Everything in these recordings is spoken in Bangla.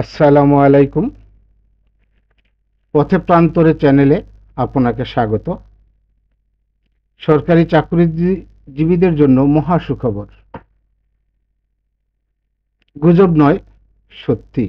আসসালামু আলাইকুম। পথে প্রান্তরে চ্যানেলে আপনাকে স্বাগত। সরকারি চাকরিজীবীদের জন্য মহা সুখবর। গুজব নয়, সত্যি।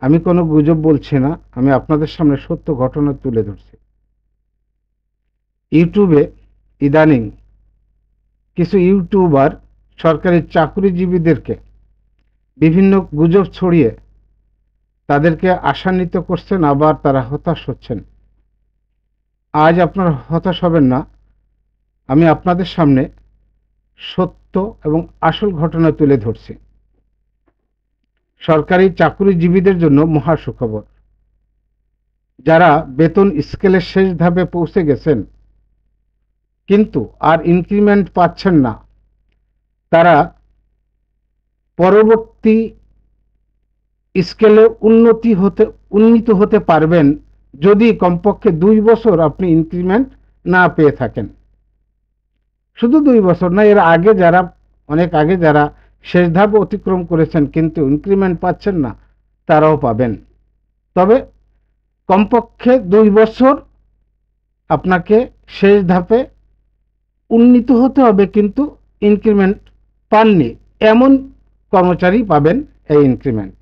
আমি কোনো গুজব বলছি না, আমি আপনাদের সামনে সত্য ঘটনা তুলে ধরছি। ইউটিউবে ইদানিং কিছু ইউটিউবার সরকারি চাকরিজীবীদেরকে বিভিন্ন গুজব ছড়িয়ে তাদেরকে আশান্বিত করছেন, আবার তারা হতাশ হচ্ছেন। আজ আপনারা হতাশ হবেন না, আমি আপনাদের সামনে সত্য এবং আসল ঘটনা তুলে ধরছি। সরকারি চাকরিজীবীদের জন্য মহা সুখবর। যারা বেতন স্কেলের শেষ ধাপে পৌঁছে গেছেন কিন্তু আর ইনক্রিমেন্ট পাচ্ছেন না, তারা পরবর্তী স্কেলে উন্নীত হতে পারবেন যদি কমপক্ষে 2 বছর আপনি ইনক্রিমেন্ট না পেয়ে থাকেন। শুধু 2 বছর না, এর আগে যারা অনেক আগে যারা শেষ ধাপ অতিক্রম করেছেন কিন্তু ইনক্রিমেন্ট পাচ্ছেন না, তারাও পাবেন। তবে কমপক্ষে 2 বছর আপনাকে শেষ ধাপে উন্নীত হতে হবে, কিন্তু ইনক্রিমেন্ট পাননি এমন কর্মচারী পাবেন এই ইনক্রিমেন্ট।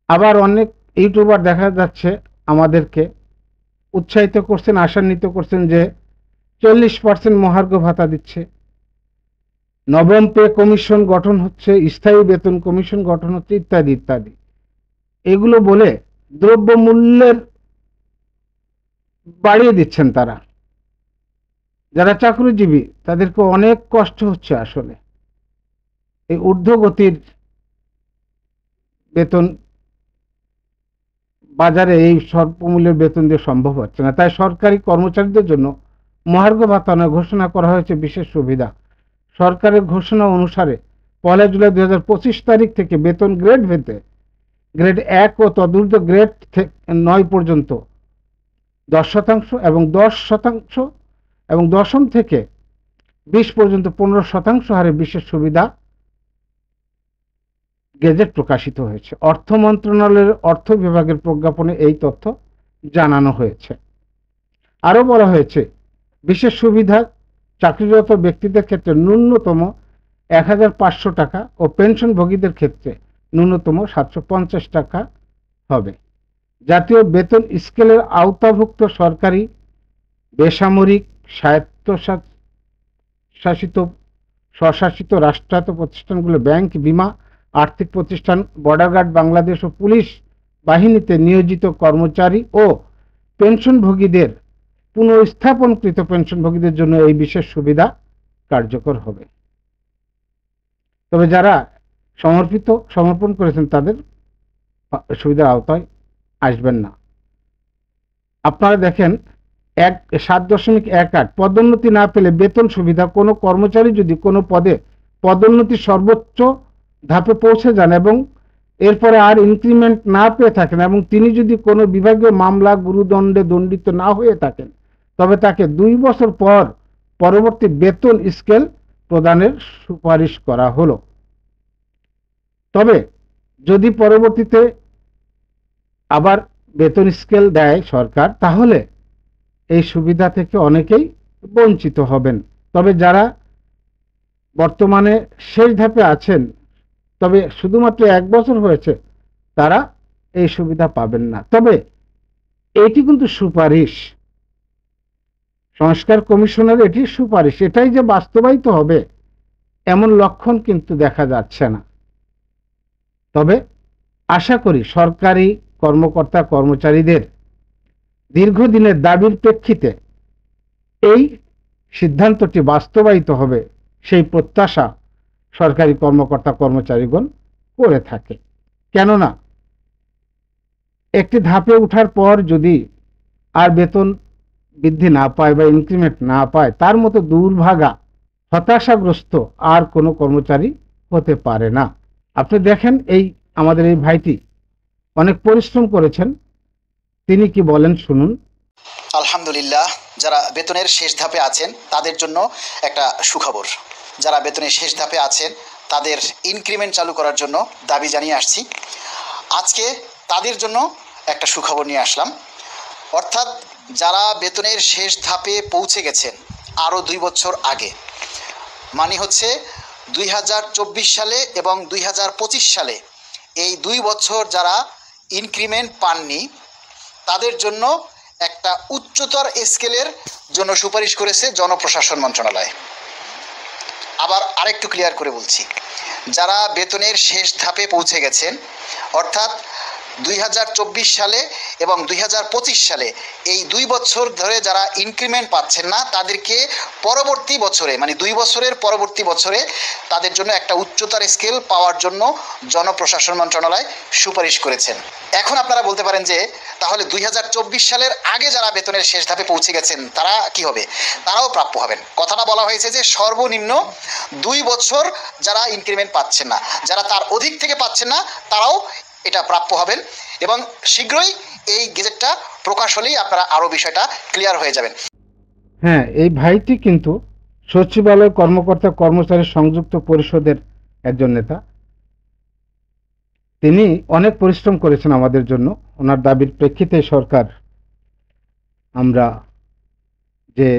আবার অনেক ইউটিউবার দেখা যাচ্ছে আমাদেরকে উৎসাহিত করছেন, আশান্বিত করছেন যে 40% মহার্ঘ ভাতা দিচ্ছে, নবম পে কমিশন গঠন হচ্ছে, স্থায়ী বেতন কমিশন গঠন হচ্ছে, ইত্যাদি ইত্যাদি। এগুলো বলে দ্রব্যমূল্যের বাড়িয়ে দিচ্ছেন তারা। যারা চাকরিজীবী তাদেরকে অনেক কষ্ট হচ্ছে। আসলে এই ঊর্ধ্বগতির বেতন বাজারে এই স্বল্পমূল্যের বেতন দিয়ে সম্ভব হচ্ছে না। তাই সরকারি কর্মচারীদের জন্য মহার্ঘ ভাতা ঘোষণা করা হয়েছে বিশেষ সুবিধা। সরকারের ঘোষণা অনুসারে 1 জুলাই 2025 তারিখ থেকে বেতন গ্রেড ভেদে গ্রেড 1 ও তদূর্ধ্ব গ্রেড 9 পর্যন্ত 10% এবং 10% এবং দশম থেকে 20 পর্যন্ত 15% হারে বিশেষ সুবিধা গেজেট প্রকাশিত হয়েছে। অর্থ মন্ত্রণালয়ের অর্থ বিভাগের প্রজ্ঞাপনে এই তথ্য জানানো হয়েছে। আরও বলা হয়েছে, বিশেষ সুবিধা চাকরিরত ব্যক্তিদের ক্ষেত্রে ন্যূনতম 1500 টাকা ও পেনশনভোগীদের ক্ষেত্রে ন্যূনতম 750 টাকা হবে। জাতীয় বেতন স্কেলের আওতাভুক্ত সরকারি, বেসামরিক, স্বায়ত্তশাসিত, স্বশাসিত রাষ্ট্রায়ত্ত প্রতিষ্ঠানগুলো, ব্যাংক, বিমা, আর্থিক প্রতিষ্ঠান, বর্ডার গার্ড বাংলাদেশ ও পুলিশ বাহিনীতে নিয়োজিত কর্মচারী ও পেনশনভোগীদের, পুনঃস্থাপনকৃত পেনশনভোগীদের জন্য এই বিশেষ সুবিধা কার্যকর হবে। তবে যারা সমর্পণ করেছেন তাদের সুবিধার আওতায় আসবেন না। আপনারা দেখেন 7.18 পদোন্নতি না পেলে বেতন সুবিধা। কোনো কর্মচারী যদি কোনো পদে পদোন্নতি সর্বোচ্চ ধাপে পৌঁছে যান এবং এরপরে আর ইনক্রিমেন্ট না পেয়ে থাকেন এবং তিনি যদি কোনো বিভাগীয় মামলা গুরুদণ্ডে দণ্ডিত না হয়ে থাকেন, তবে তাকে 2 বছর পর পরবর্তী বেতন স্কেল প্রদানের সুপারিশ করা হলো। তবে যদি পরবর্তীতে আবার বেতন স্কেল দেয় সরকার, তাহলে এই সুবিধা থেকে অনেকেই বঞ্চিত হবেন। তবে যারা বর্তমানে শেষ ধাপে আছেন, তবে শুধুমাত্র 1 বছর হয়েছে, তারা এই সুবিধা পাবেন না। তবে এটি কিন্তু সুপারিশ, সংস্কার কমিশনের এটি সুপারিশ। এটাই যে বাস্তবায়িত হবে এমন লক্ষণ কিন্তু দেখা যাচ্ছে না। তবে আশা করি সরকারি কর্মকর্তা কর্মচারীদের দীর্ঘদিনের দাবির প্রেক্ষিতে এই সিদ্ধান্তটি বাস্তবায়িত হবে, সেই প্রত্যাশা সরকারি কর্মকর্তা কর্মচারীগণ করে থাকে। কেননা একটি ধাপে ওঠার পর যদি আর বেতন বৃদ্ধি না পায় বা ইনক্রিমেন্ট না পায়, তার মতো দুর্ভাগা, হতাশাগ্রস্ত আর কোনো কর্মচারী হতে পারে না। আপনি দেখেন আমাদের এই ভাইটি অনেক পরিশ্রম করেছেন, তিনি কি বলেন শুনুন। আলহামদুলিল্লাহ, যারা বেতনের শেষ ধাপে আছেন তাদের জন্য একটা সুখবর। যারা বেতনের শেষ ধাপে আছেন তাদের ইনক্রিমেন্ট চালু করার জন্য দাবি জানিয়ে আসছি। আজকে তাদের জন্য একটা সুখবর নিয়ে আসলাম। অর্থাৎ যারা বেতনের শেষ ধাপে পৌঁছে গেছেন আরও 2 বছর আগে, মানে হচ্ছে 2024 সালে এবং 2025 সালে, এই 2 বছর যারা ইনক্রিমেন্ট পাননি তাদের জন্য একটা উচ্চতর স্কেলের জন্য সুপারিশ করেছে জনপ্রশাসন মন্ত্রণালয়। আবার আরেকটু ক্লিয়ার করে বলছি, যারা বেতনের শেষ ধাপে পৌঁছে গেছেন অর্থাৎ 2024 সালে এবং 2025 সালে, এই 2 বছর ধরে যারা ইনক্রিমেন্ট পাচ্ছেন না তাদেরকে পরবর্তী বছরে, মানে 2 বছরের পরবর্তী বছরে তাদের জন্য একটা উচ্চতর স্কেল পাওয়ার জন্য জনপ্রশাসন মন্ত্রণালয় সুপারিশ করেছেন। এখন আপনারা বলতে পারেন যে তাহলে 2024 সালের আগে যারা বেতনের শেষ ধাপে পৌঁছে গেছেন তারা কি হবে? তারাও প্রাপ্য হবেন। কথাটা বলা হয়েছে যে সর্বনিম্ন 2 বছর যারা ইনক্রিমেন্ট পাচ্ছেন না, যারা তার অধিক থেকে পাচ্ছেন না তারাও এটা প্রাপ্য হবেন, এবং শীঘ্রই এই গেজেটটা প্রকাশ হলেই আপনারা আরও বিষয়টা ক্লিয়ার হয়ে যাবেন। হ্যাঁ, এই ভাইটি কিন্তু সচিবালয় কর্মকর্তা কর্মচারী সংযুক্ত পরিষদের একজন নেতা। তিনি অনেক পরিশ্রম করেছেন আমাদের জন্য। ওনার দাবির প্রেক্ষিতে সরকার আমরা যে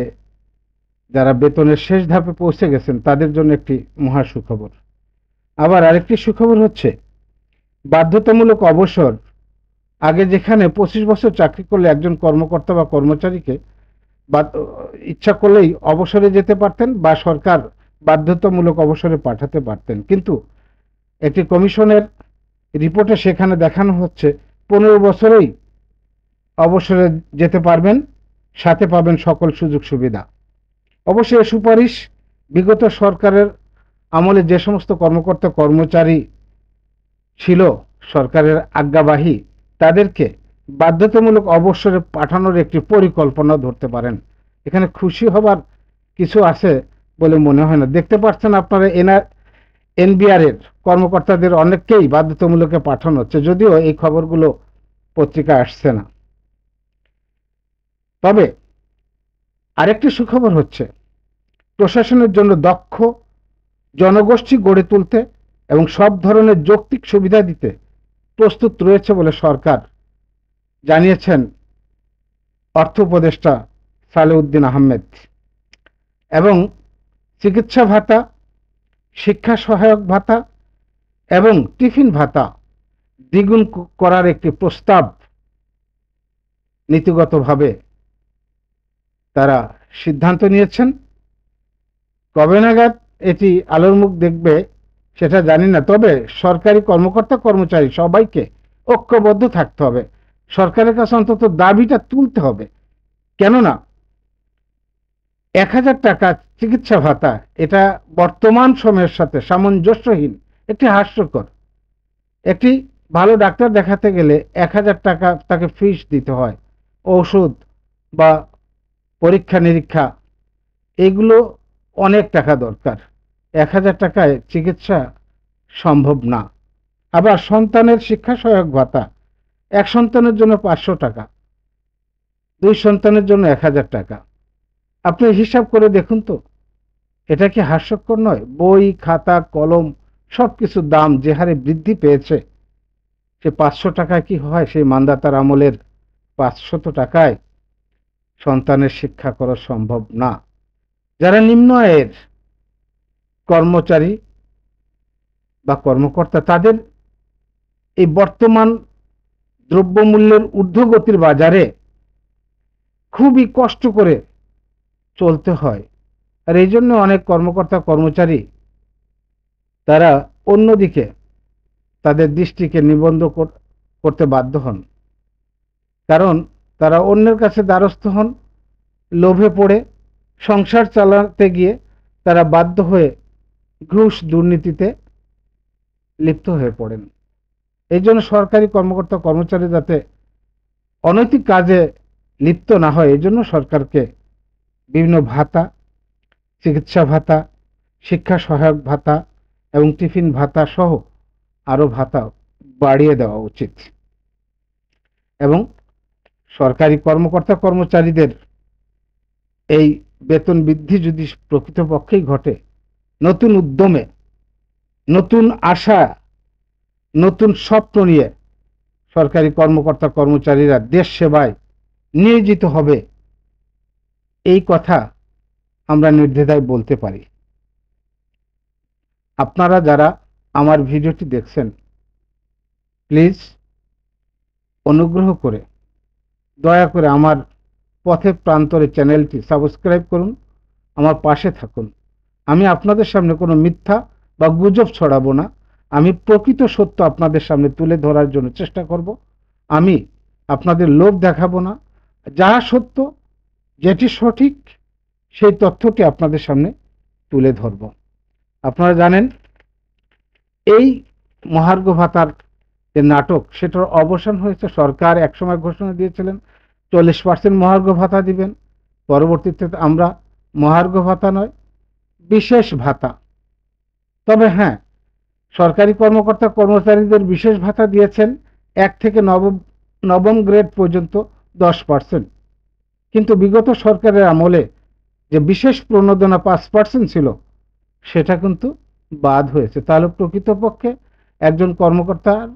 যারা বেতনের শেষ ধাপে পৌঁছে গেছেন তাদের জন্য একটি মহা সুখবর। আবার আরেকটি সুখবর হচ্ছে বাধ্যতামূলক অবসর। আগে যেখানে 25 বছর চাকরি করলে একজন কর্মকর্তা বা কর্মচারীকে ইচ্ছা করলেই অবসরে যেতে পারতেন বা সরকার বাধ্যতামূলক অবসরে পাঠাতে পারতেন, কিন্তু একটি কমিশনের রিপোর্টে সেখানে দেখানো হচ্ছে 15 বছরেই অবসরে যেতে পারবেন, সাথে পাবেন সকল সুযোগ সুবিধা। অবশ্যই এই সুপারিশ বিগত সরকারের আমলে যে সমস্ত কর্মকর্তা কর্মচারী ছিল সরকারের আজ্ঞাবাহী তাদেরকে বাধ্যতামূলক অবসরে পাঠানোর একটি পরিকল্পনা ধরতে পারেন। এখানে খুশি হবার কিছু আছে বলে মনে হয় না। দেখতে পাচ্ছেন আপনারা এনবিআর এর কর্মকর্তাদের অনেককেই বাধ্যতামূলকে পাঠানো হচ্ছে, যদিও এই খবরগুলো পত্রিকায় আসছে না। তবে আরেকটি সুখবর হচ্ছে প্রশাসনের জন্য দক্ষ জনগোষ্ঠী গড়ে তুলতে এবং সব ধরনের যৌক্তিক সুবিধা দিতে প্রস্তুত রয়েছে বলে সরকার জানিয়েছেন অর্থ উপদেষ্টা সালেউদ্দিন আহমেদ। এবং চিকিৎসা ভাতা, শিক্ষা সহায়ক ভাতা এবং টিফিন ভাতা দ্বিগুণ করার একটি প্রস্তাব নীতিগতভাবে তারা সিদ্ধান্ত নিয়েছেন। কবে নাগাদ এটি আলোর মুখ দেখবে সেটা জানি না, তবে সরকারি কর্মকর্তা কর্মচারী সবাইকে ঐক্যবদ্ধ থাকতে হবে, সরকারের কাছে অন্তত দাবিটা তুলতে হবে। কেননা 1000 টাকা চিকিৎসা ভাতা এটা বর্তমান সময়ের সাথে সামঞ্জস্যহীন, একটি হাস্যকর। একটি ভালো ডাক্তার দেখাতে গেলে 1000 টাকা তাকে ফিস দিতে হয়, ওষুধ বা পরীক্ষা নিরীক্ষা এগুলো অনেক টাকা দরকার। 1000 টাকায় চিকিৎসা সম্ভব না। আবার সন্তানের শিক্ষা সহায়ক ভাতা, এক সন্তানের জন্য 500 টাকা, 2 সন্তানের জন্য 1000 টাকা। আপনি হিসাব করে দেখুন তো, এটা কি হাস্যকর নয়? বই খাতা কলম সবকিছুর দাম যে হারে বৃদ্ধি পেয়েছে, সে 500 টাকায় কি হয়? সেই মান্দাতার আমলের 500 টাকায় সন্তানের শিক্ষা করা সম্ভব না। যারা নিম্ন আয়ের কর্মচারী বা কর্মকর্তা তাদের এই বর্তমান দ্রব্যমূল্যের ঊর্ধ্বগতির বাজারে খুবই কষ্ট করে চলতে হয়। আর এই জন্য অনেক কর্মকর্তা কর্মচারী তারা অন্যদিকে তাদের দৃষ্টিকে নিবদ্ধ করতে বাধ্য হন, কারণ তারা অন্যের কাছে দ্বারস্থ হন। লোভে পড়ে সংসার চালাতে গিয়ে তারা বাধ্য হয়ে ঘুষ দুর্নীতিতে লিপ্ত হয়ে পড়েন। এই জন্য সরকারি কর্মকর্তা কর্মচারী যাতে অনৈতিক কাজে লিপ্ত না হয়, এই জন্য সরকারকে বিভিন্ন ভাতা, চিকিৎসা ভাতা, শিক্ষা সহায়ক ভাতা এবং টিফিন ভাতা সহ আরো ভাতা বাড়িয়ে দেওয়া উচিত। এবং সরকারি কর্মকর্তা কর্মচারীদের এই বেতন বৃদ্ধি যদি প্রকৃতপক্ষেই ঘটে, নতুন উদ্যমে নতুন আশা, নতুন স্বপ্ন নিয়ে সরকারি কর্মকর্তা কর্মচারীরা দেশ সেবায় নিয়োজিত হবে, এই কথা আমরা নির্দ্বিধায় বলতে পারি। আপনারা যারা আমার ভিডিওটি দেখছেন, প্লিজ অনুগ্রহ করে দয়া করে আমার পথে প্রান্তরে চ্যানেলটি সাবস্ক্রাইব করুন, আমার পাশে থাকুন। আমি আপনাদের সামনে কোনো মিথ্যা বা গুজব ছড়াবো না, আমি প্রকৃত সত্য আপনাদের সামনে তুলে ধরার জন্য চেষ্টা করব। আমি আপনাদের লোভ দেখাবো না, যা সত্য, যেটি সঠিক, সেই তথ্যটি আপনাদের সামনে তুলে ধরব। আপনারা জানেন এই মহার্ঘ ভাতার যে নাটক, সেটার অবসান হয়েছে। সরকার একসময় ঘোষণা দিয়েছিলেন 40% মহার্ঘ ভাতা দিবেন, পরবর্তীতে আমরা মহার্ঘ ভাতা নয়, বিশেষ ভাতা। তবে হ্যাঁ, সরকারি কর্মকর্তা কর্মচারীদের বিশেষ ভাতা দিয়েছেন 1 থেকে নবম গ্রেড পর্যন্ত 10%। কিন্তু বিগত সরকারের আমলে যে বিশেষ প্রণোদনা 5% ছিল, সেটা কিন্তু বাদ হয়েছে। তাহলে প্রকৃতপক্ষে একজন কর্মকর্তার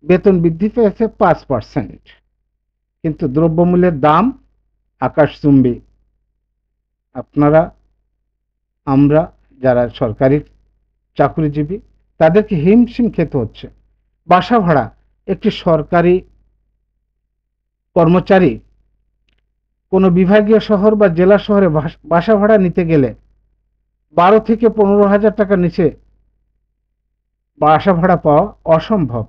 বেতন বৃদ্ধি পেয়েছে 5%, কিন্তু দ্রব্যমূল্যের দাম আকাশচুম্বী। আপনারা, আমরা যারা সরকারি চাকরিজীবী, তাদেরকে হিমশিম খেতে হচ্ছে। বাসা ভাড়া, একটি সরকারি কর্মচারী কোনো বিভাগীয় শহর বা জেলা শহরে বাসা ভাড়া নিতে গেলে 12 থেকে 15,000 টাকার নিচে বাসা ভাড়া পাওয়া অসম্ভব।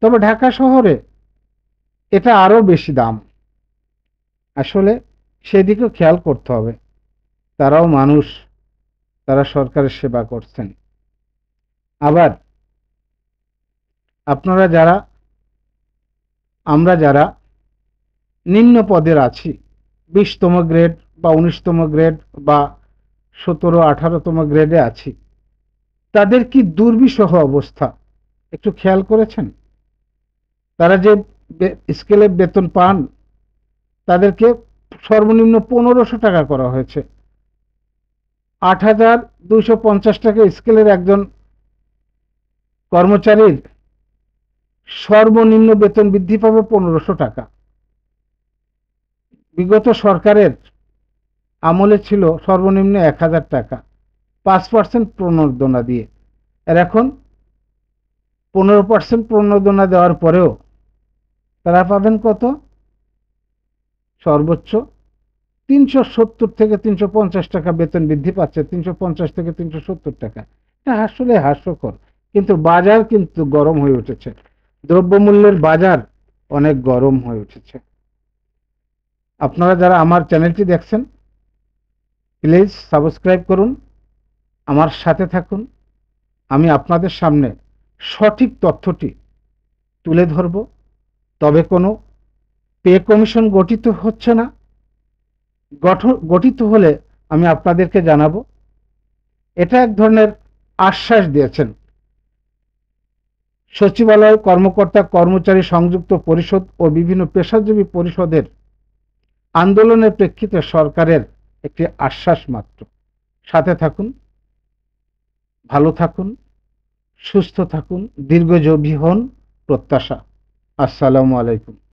তবে ঢাকা শহরে এটা আরো বেশি দাম। আসলে সেদিকেও খেয়াল করতে হবে, তারাও মানুষ, তারা সরকারের সেবা করছেন। আবার আপনারা যারা, আমরা যারা নিম্ন পদের আছি, 20তম গ্রেড বা 19তম গ্রেড বা 17-18তম গ্রেডে আছি, তাদের কি দুর্বিষহ অবস্থা একটু খেয়াল করেছেন? তারা যে স্কেলে বেতন পান, তাদেরকে সর্বনিম্ন 1500 টাকা করা হয়েছে। 8,250 টাকা স্কেলের একজন কর্মচারীর সর্বনিম্ন বেতন বৃদ্ধি পাবে 1500 টাকা। বিগত সরকারের আমলে ছিল সর্বনিম্ন 1000 টাকা 5% প্রণোদনা দিয়ে। আর এখন 15% প্রণোদনা দেওয়ার পরেও তারা পাবেন কত? সর্বোচ্চ 370 থেকে 350 টাকা বেতন বৃদ্ধি পাচ্ছে, 350 থেকে 370 টাকা। এটা আসলে হাস্যকর। কিন্তু বাজার কিন্তু গরম হয়ে উঠেছে, দ্রব্যমূল্যের বাজার অনেক গরম হয়ে উঠেছে। আপনারা যারা আমার চ্যানেলটি দেখছেন, প্লিজ সাবস্ক্রাইব করুন, আমার সাথে থাকুন। আমি আপনাদের সামনে সঠিক তথ্যটি তুলে ধরব। তবে কোনো পে কমিশন গঠিত হচ্ছে না, গঠিত হলে আমি আপনাদেরকে জানাবো। এটা এক ধরনের আশ্বাস দিয়েছেন সচিবালয় কর্মকর্তা কর্মচারী সংযুক্ত পরিষদ ও বিভিন্ন পেশাজীবী পরিষদের আন্দোলনের প্রেক্ষিতে সরকারের একটি আশ্বাস মাত্র। সাথে থাকুন, ভালো থাকুন, সুস্থ থাকুন, দীর্ঘজীবী হন প্রত্যাশা। আসসালামু আলাইকুম।